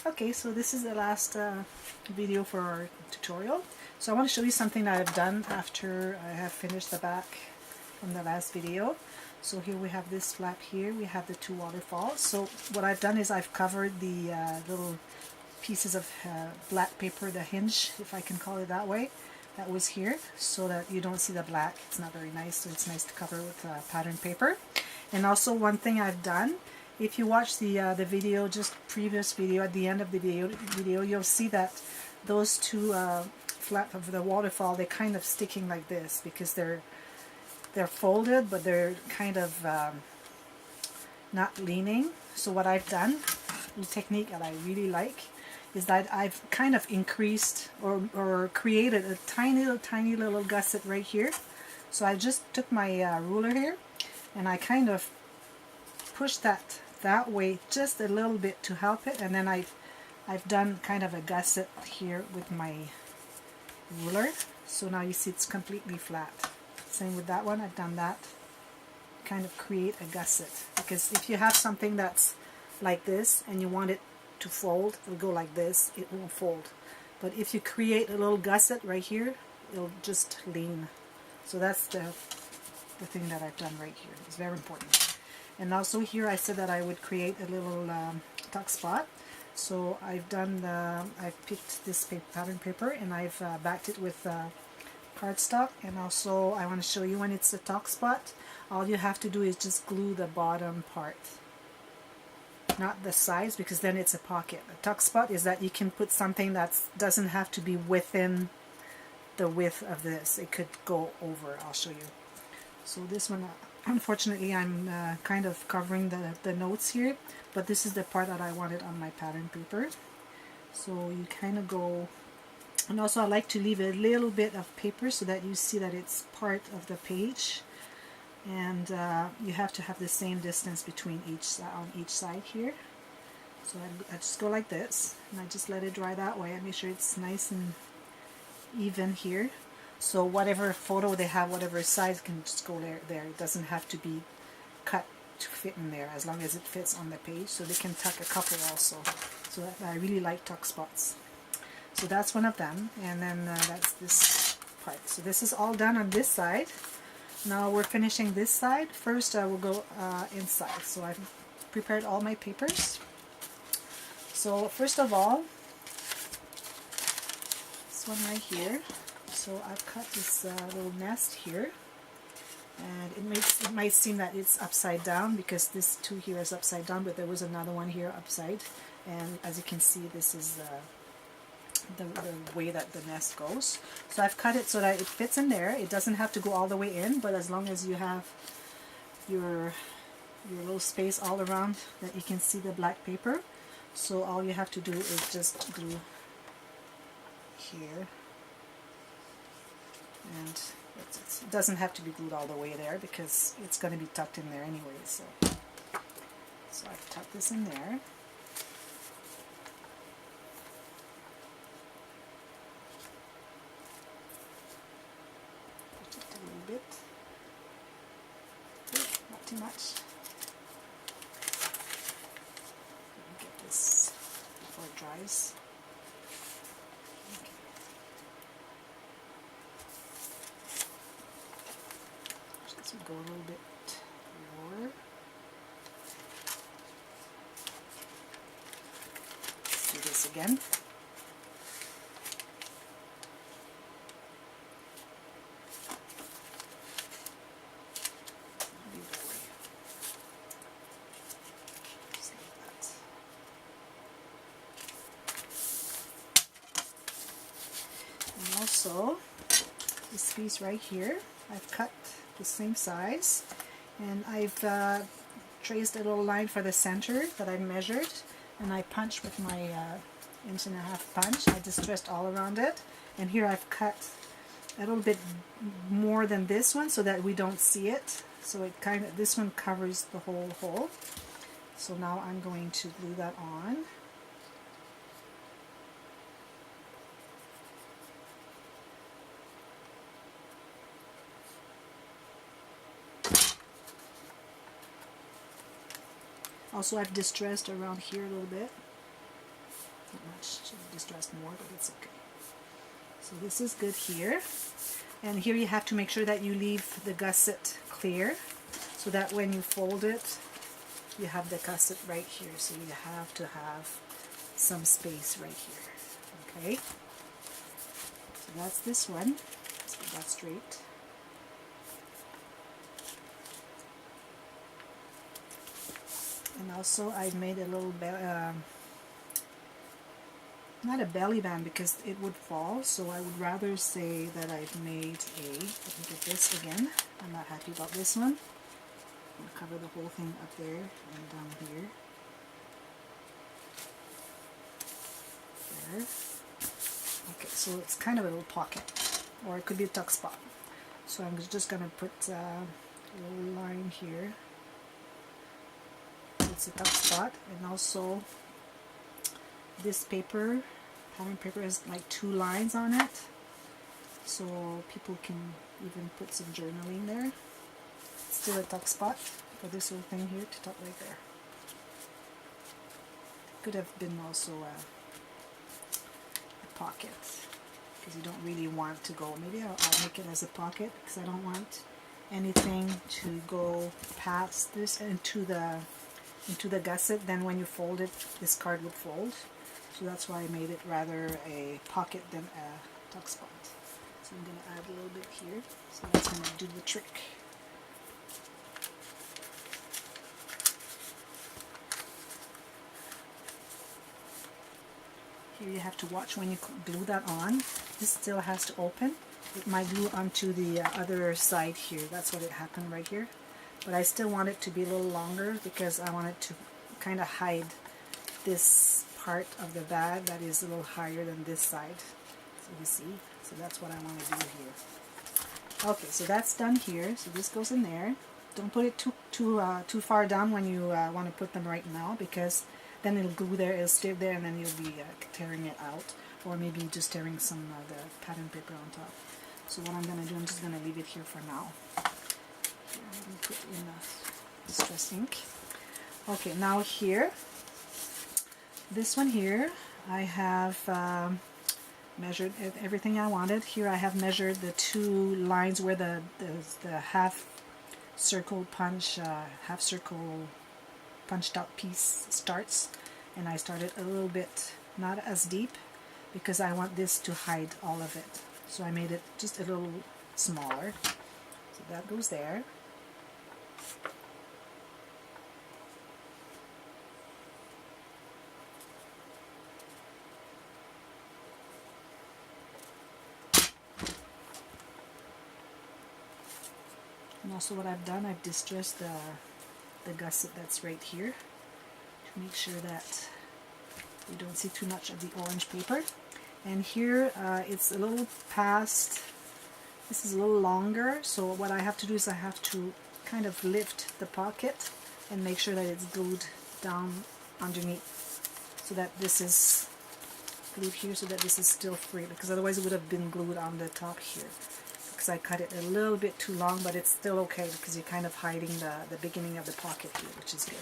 Okay, so this is the last video for our tutorial. So I want to show you something that I've done after I have finished the back from the last video. So here we have this flap here, we have the two waterfalls. So what I've done is I've covered the little pieces of black paper, the hinge, if I can call it that way, that was here, so that you don't see the black. It's not very nice, so it's nice to cover with pattern paper. And also one thing I've done, if you watch the video, just previous video, at the end of the video, you'll see that those two flap of the waterfall, they're kind of sticking like this because they're folded, but they're kind of not leaning. So what I've done, the technique that I really like, is that I've kind of increased or created a tiny little gusset right here. So I just took my ruler here and I kind of pushed that way just a little bit to help it, and then I've done kind of a gusset here with my ruler. So now you see it's completely flat. Same with that one, I've done that. Kind of create a gusset, because if you have something that's like this and you want it to fold, it'll go like this, it won't fold. But if you create a little gusset right here, it'll just lean. So that's the thing that I've done right here. It's very important. And also here I said that I would create a little tuck spot. So I've picked this pattern paper and I've backed it with cardstock. And also I want to show you when it's a tuck spot, all you have to do is just glue the bottom part, not the sides, because then it's a pocket. A tuck spot is that you can put something that doesn't have to be within the width of this. It could go over. I'll show you. So this one, unfortunately, I'm kind of covering the notes here, but this is the part that I wanted on my pattern paper. So you kind of go, and also I like to leave a little bit of paper so that you see that it's part of the page. And you have to have the same distance between on each side here. So I just go like this, and I just let it dry that way. I make sure it's nice and even here. So whatever photo they have, whatever size, can just go there. It doesn't have to be cut to fit in there, as long as it fits on the page. So they can tuck a couple also. So I really like tuck spots. So that's one of them, and then that's this part. So this is all done on this side. Now we're finishing this side. First I will go inside. So I've prepared all my papers. So first of all, this one right here. So I've cut this little nest here, and it might seem that it's upside down because this two here is upside down, but there was another one here upside, and as you can see, this is the way that the nest goes. So I've cut it so that it fits in there. It doesn't have to go all the way in, but as long as you have your little space all around that you can see the black paper. So all you have to do is just glue here, and it doesn't have to be glued all the way there because it's going to be tucked in there anyway. So I've tucked this in there. Bit, not too much. Let me get this before it dries. Okay. This would go a little bit lower. Let's do this again. Also, this piece right here, I've cut the same size, and I've traced a little line for the center that I measured, and I punched with my 1.5-inch punch. I distressed all around it, and here I've cut a little bit more than this one so that we don't see it. So it this one covers the whole hole. So now I'm going to glue that on. Also, I've distressed around here a little bit. too much. Should have distressed more, but it's okay. So this is good here. And here you have to make sure that you leave the gusset clear, so that when you fold it, you have the gusset right here. So you have to have some space right here. Okay? So that's this one. Let's get that straight. And also I've made a little not a belly band because it would fall, so I would rather say that I've made a, let me get this again, I'm not happy about this one. I'll cover the whole thing up there and down here. There. Okay, so it's kind of a little pocket, or it could be a tuck spot. So I'm just going to put a little line here. It's a tuck spot, and also this paper, pattern paper, has like 2 lines on it, so people can even put some journaling there. It's still a tuck spot for this little thing here to tuck right there. Could have been also a pocket, because you don't really want to go, maybe I'll make it as a pocket because I don't want anything to go past this into the gusset. Then when you fold it, this card would fold. So that's why I made it rather a pocket than a tuck spot. So I'm going to add a little bit here. So that's going to do the trick. Here you have to watch when you glue that on. This still has to open. It might glue onto the other side here. That's what it happened right here. But I still want it to be a little longer because I want it to kind of hide this part of the bag that is a little higher than this side. So you see? So that's what I want to do here. Okay, so that's done here. So this goes in there. Don't put it too far down when you want to put them right now, because then it'll glue there, it'll stay there, and then you'll be tearing it out, or maybe just tearing some of the pattern paper on top. So what I'm going to do, I'm just going to leave it here for now. Here, I'm going to put in the distress ink. Okay, now here, this one here, I have measured everything I wanted. Here I have measured the 2 lines where the half circle punch, half circle punched out piece starts, and I started a little bit not as deep because I want this to hide all of it. So I made it just a little smaller. So that goes there. And also what I've done, I've distressed the gusset that's right here to make sure that you don't see too much of the orange paper. And here it's a little past, this is a little longer, so what I have to do is I have to kind of lift the pocket and make sure that it's glued down underneath, so that this is glued here, so that this is still free, because otherwise it would have been glued on the top here. Because I cut it a little bit too long, but it's still okay because you're kind of hiding the beginning of the pocket here, which is good.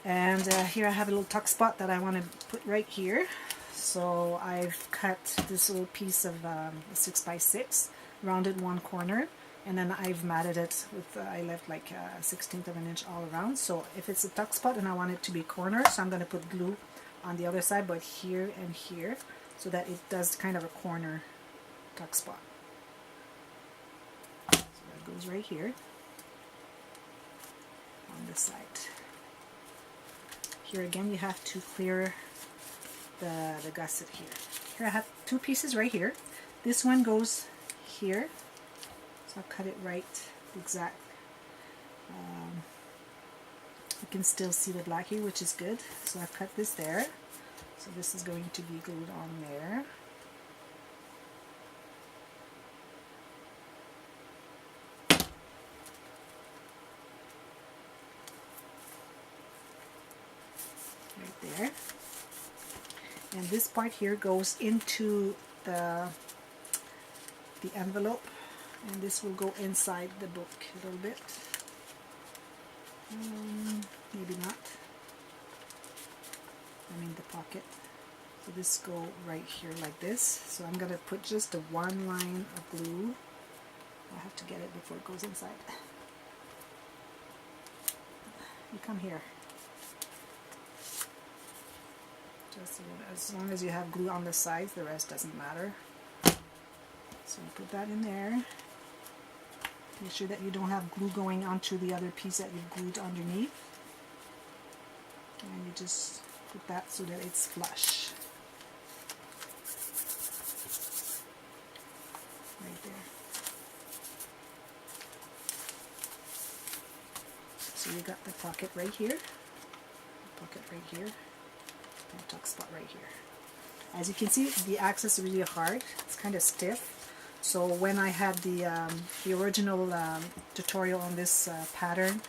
And here I have a little tuck spot that I want to put right here. So I've cut this little piece of 6x6, rounded one corner, and then I've matted it with, I left like a 1/16 of an inch all around. So if it's a tuck spot and I want it to be corner, so I'm going to put glue on the other side, but here and here, so that it does kind of a corner tuck spot. So that goes right here on this side. Here again you have to clear the gusset here. Here I have 2 pieces right here. This one goes here, so I'll cut it right exact. You can still see the black here, which is good. So I've cut this there. So this is going to be glued on there. Right there. And this part here goes into the envelope, and this will go inside the book a little bit. Maybe not. the pocket. So this go right here like this. So I'm going to put just the one line of glue. I have to get it before it goes inside. You come here. Just as long as you have glue on the sides, the rest doesn't matter. So you put that in there. Make sure that you don't have glue going onto the other piece that you've glued underneath. And you just put that so that it's flush. Right there. So you got the pocket right here. Pocket right here. And a tuck spot right here. As you can see, the axis is really hard. It's kind of stiff. So when I had the original tutorial on this pattern,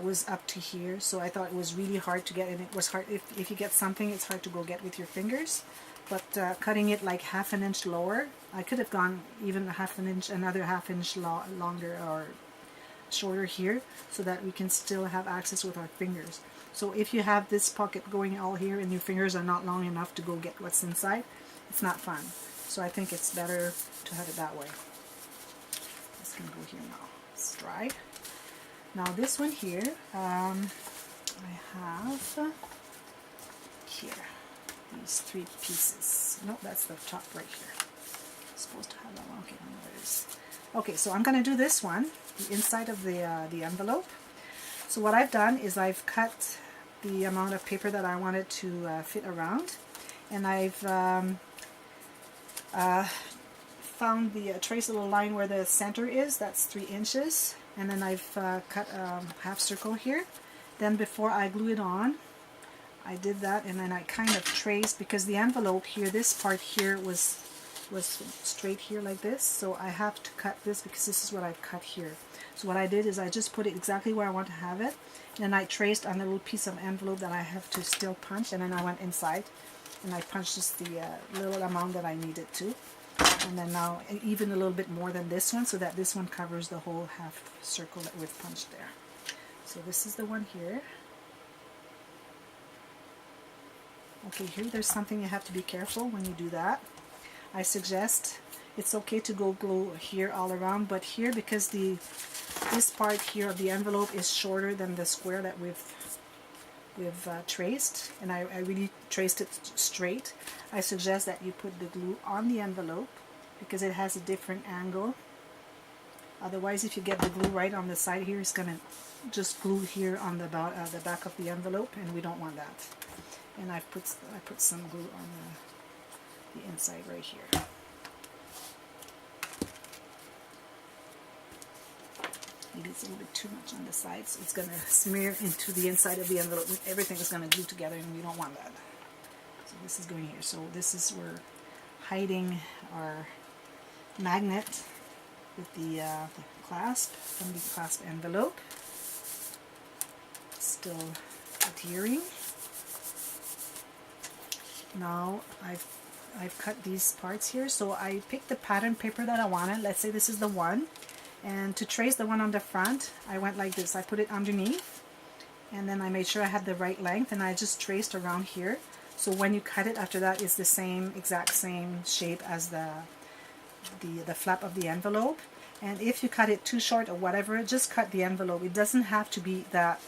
was up to here. So I thought it was really hard to get, and it was hard. If you get something, it's hard to go get with your fingers. But cutting it like half an inch lower, I could have gone even half an inch, another half inch longer or shorter here, so that we can still have access with our fingers. So if you have this pocket going all here and your fingers are not long enough to go get what's inside, it's not fun. So I think it's better to have it that way. This can go here now. It's dry. Now this one here, I have here these 3 pieces. No, that's the top right here. I'm supposed to have that one. Okay, I know where it is. Okay, so I'm going to do this one, the inside of the envelope. So what I've done is I've cut the amount of paper that I wanted to fit around, and I've found the traced little line where the center is. That's 3 inches, and then I've cut a half circle here. Then before I glue it on, I did that, and then I kind of traced, because the envelope here, this part here was straight here like this, so I have to cut this because this is what I've cut here. So what I did is I just put it exactly where I want to have it, and I traced on the little piece of envelope that I have to still punch, and then I went inside and I punched just the little amount that I needed to, and then now even a little bit more than this one, so that this one covers the whole half circle that we've punched there. So this is the one here. Okay, here there's something you have to be careful when you do that. I suggest it's okay to go glue here all around, but here, because this part here of the envelope is shorter than the square that we've traced, and I really traced it straight, I suggest that you put the glue on the envelope because it has a different angle. Otherwise, if you get the glue right on the side here, it's going to just glue here on the back of the envelope, and we don't want that. And I put some glue on the inside right here. Maybe it's a little bit too much on the sides. It's going to smear into the inside of the envelope. Everything is going to glue together, and we don't want that. So this is going here. So this is where hiding our magnet with the clasp from the clasp envelope. Still adhering. Now I've cut these parts here. So I picked the pattern paper that I wanted. Let's say this is the one. And to trace the one on the front, I went like this. I put it underneath, and then I made sure I had the right length, and I just traced around here. So when you cut it after that, it's the exact same shape as the flap of the envelope. And if you cut it too short or whatever, just cut the envelope. It doesn't have to be that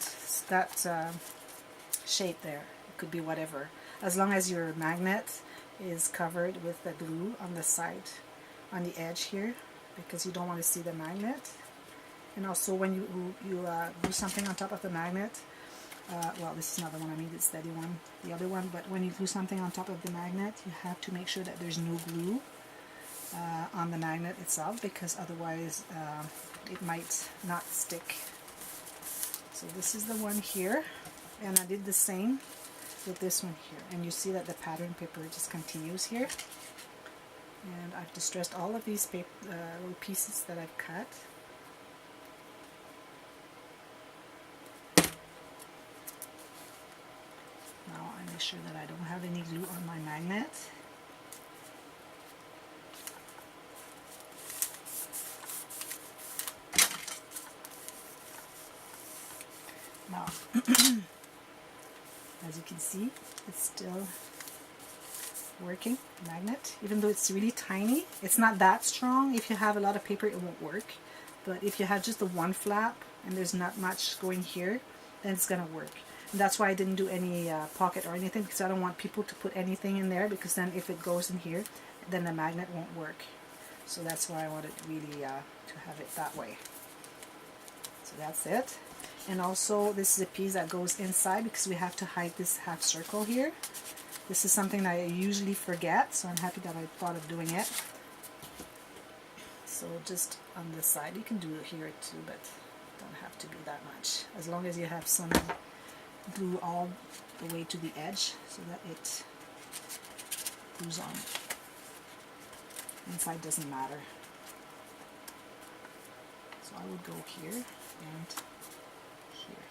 shape there. It could be whatever, as long as your magnet is covered with the glue on the side, on the edge here, because you don't want to see the magnet. And also when you do something on top of the magnet, well, this is not the one I made, it's the other one, but when you glue something on top of the magnet, you have to make sure that there's no glue on the magnet itself, because otherwise it might not stick. So this is the one here, and I did the same with this one here, and you see that the pattern paper just continues here. And I've distressed all of these little pieces that I've cut. Now I make sure that I don't have any glue on my magnet. Now As you can see, it's still working, magnet. Even though it's really tiny, it's not that strong. If you have a lot of paper, it won't work. But if you have just the one flap and there's not much going here, then it's gonna work. And that's why I didn't do any pocket or anything, because I don't want people to put anything in there, because then if it goes in here, then the magnet won't work. So that's why I wanted really to have it that way. So that's it. And also this is a piece that goes inside, because we have to hide this half circle here. This is something that I usually forget, so I'm happy that I thought of doing it. So just on this side, you can do it here too, but don't have to be that much. As long as you have some glue all the way to the edge so that it glues on. Inside doesn't matter. So I would go here and here.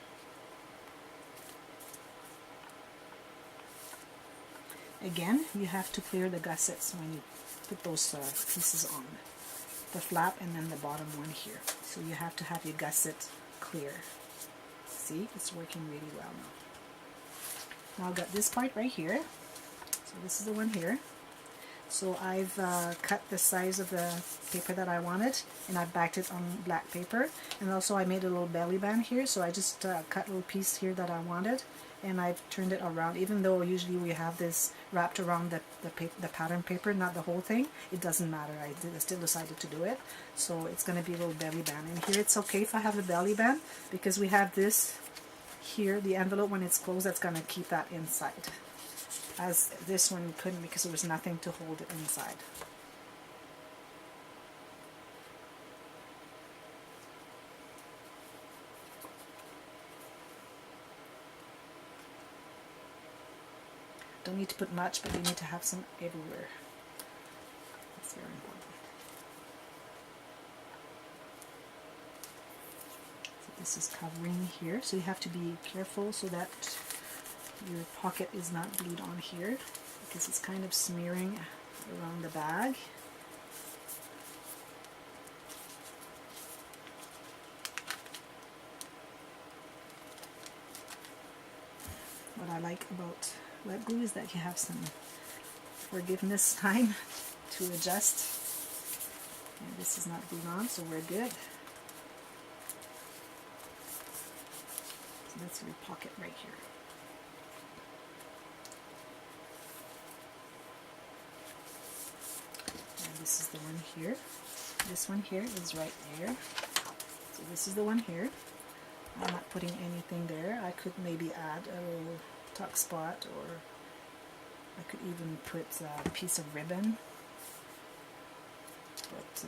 Again, you have to clear the gussets when you put those pieces on. The flap and then the bottom one here. So you have to have your gusset clear. See, it's working really well now. Now I've got this part right here. So this is the one here. So I've cut the size of the paper that I wanted, and I've backed it on black paper. And also I made a little belly band here, so I just cut a little piece here that I wanted, and I've turned it around. Even though usually we have this wrapped around the pattern paper, not the whole thing, it doesn't matter. I still decided to do it. So it's going to be a little belly band. And here it's okay if I have a belly band, because we have this here, the envelope, when it's closed, that's going to keep that inside. As this one couldn't, because there was nothing to hold it inside. Don't need to put much, but you need to have some everywhere. That's very important. So this is covering here, so you have to be careful so that your pocket is not glued on here, because it's kind of smearing around the bag. What I like about wet glue is that you have some forgiveness time to adjust. And this is not glued on, so we're good. So that's your pocket right here. This is the one here. This one here is right there. So this is the one here. I'm not putting anything there. I could maybe add a little tuck spot, or I could even put a piece of ribbon. But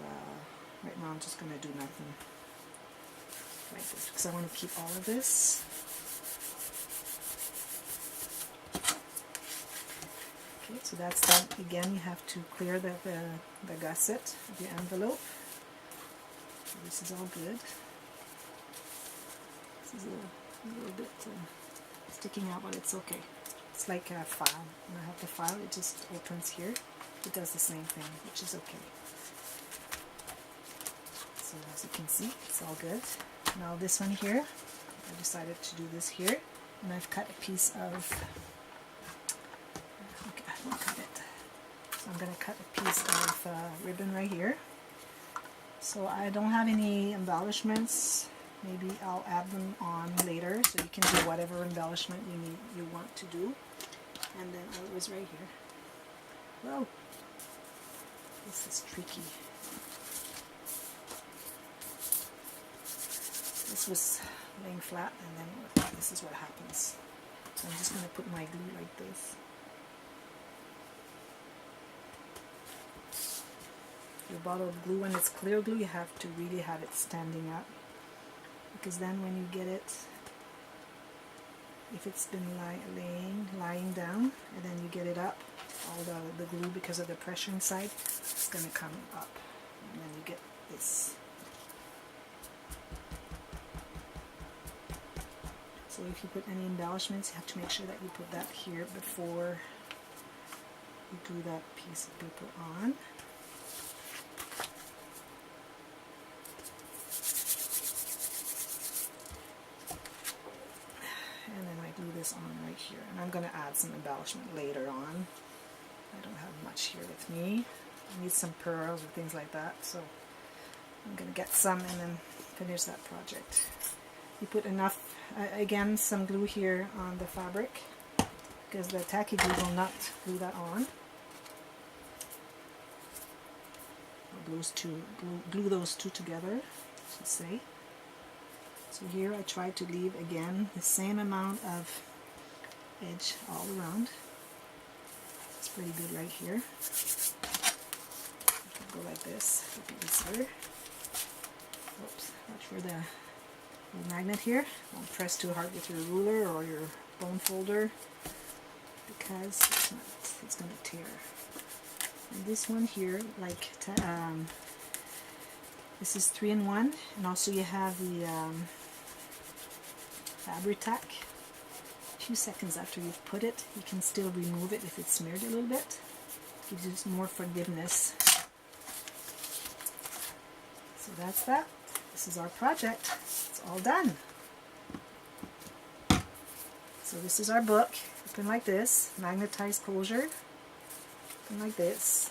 right now I'm just going to do nothing like this, because I want to keep all of this. Okay, so that's that. Again, you have to clear the gusset, the envelope. So this is all good. This is a little bit sticking out, but it's okay. It's like a file. When I have the file, it just opens here. It does the same thing, which is okay. So as you can see, it's all good. Now this one here, I decided to do this here, and I've cut a piece of, I won't cut it. So I'm going to cut a piece of ribbon right here. So I don't have any embellishments. Maybe I'll add them on later, so you can do whatever embellishment you want to do. And then it was right here. Whoa, this is tricky. This was laying flat, and then this is what happens. So I'm just going to put my glue like this. Your bottle of glue, when it's clear glue, you have to really have it standing up, because then when you get it, if it's been lying down, and then you get it up, all the glue, because of the pressure inside, it's going to come up, and then you get this. So if you put any embellishments, you have to make sure that you put that here before you glue that piece of paper on. And then I glue this on right here. And I'm going to add some embellishment later on. I don't have much here with me. I need some pearls or things like that, so I'm going to get some and then finish that project. You put enough, again, some glue here on the fabric because the tacky glue will not glue that on. Glue those two together, I should say. So here I try to leave again the same amount of edge all around. It's pretty good right here. Go like this, it'll be easier. Oops, watch for the little magnet here. Don't press too hard with your ruler or your bone folder because it's going to tear. And this one here, like this is 3-in-1, and also you have the fabric tack. A few seconds after you've put it, you can still remove it if it's smeared a little bit. Gives you some more forgiveness. So that's that. This is our project. It's all done. So this is our book. Open like this, magnetized closure. Open like this.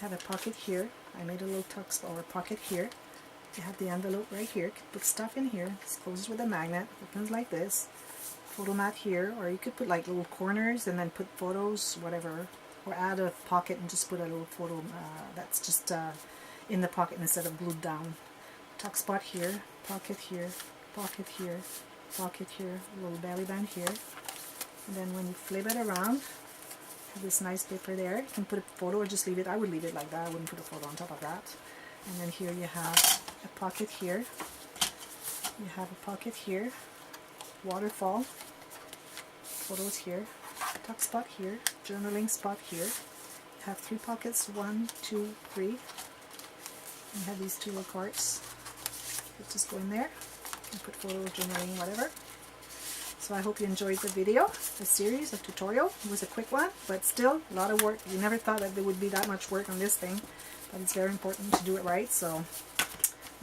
Have a pocket here. I made a little tuck or pocket here. You have the envelope right here. You can put stuff in here. This closes with a magnet. Opens like this. Photo mat here, or you could put like little corners and then put photos, whatever, or add a pocket and just put a little photo that's just in the pocket instead of glued down. Tuck spot here, pocket here, pocket here, pocket here, a little belly band here, and then when you flip it around, have this nice paper there. You can put a photo or just leave it. I would leave it like that. I wouldn't put a photo on top of that. And then here you have a pocket here. You have a pocket here. Waterfall. Photos here. Tuck spot here. Journaling spot here. You have 3 pockets. 1, 2, 3. You have these 2 little carts. You just go in there. You put photos, journaling, whatever. So I hope you enjoyed the video, the series, the tutorial. It was a quick one, but still a lot of work. You never thought that there would be that much work on this thing, but it's very important to do it right. So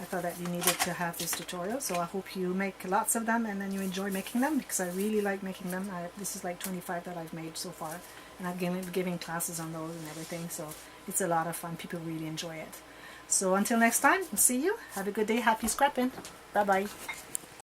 I thought that you needed to have this tutorial. So I hope you make lots of them and then you enjoy making them, because I really like making them. This is like 25 that I've made so far, and I've been giving classes on those and everything. So it's a lot of fun. People really enjoy it. So until next time, we'll see you. Have a good day. Happy scrapping. Bye-bye.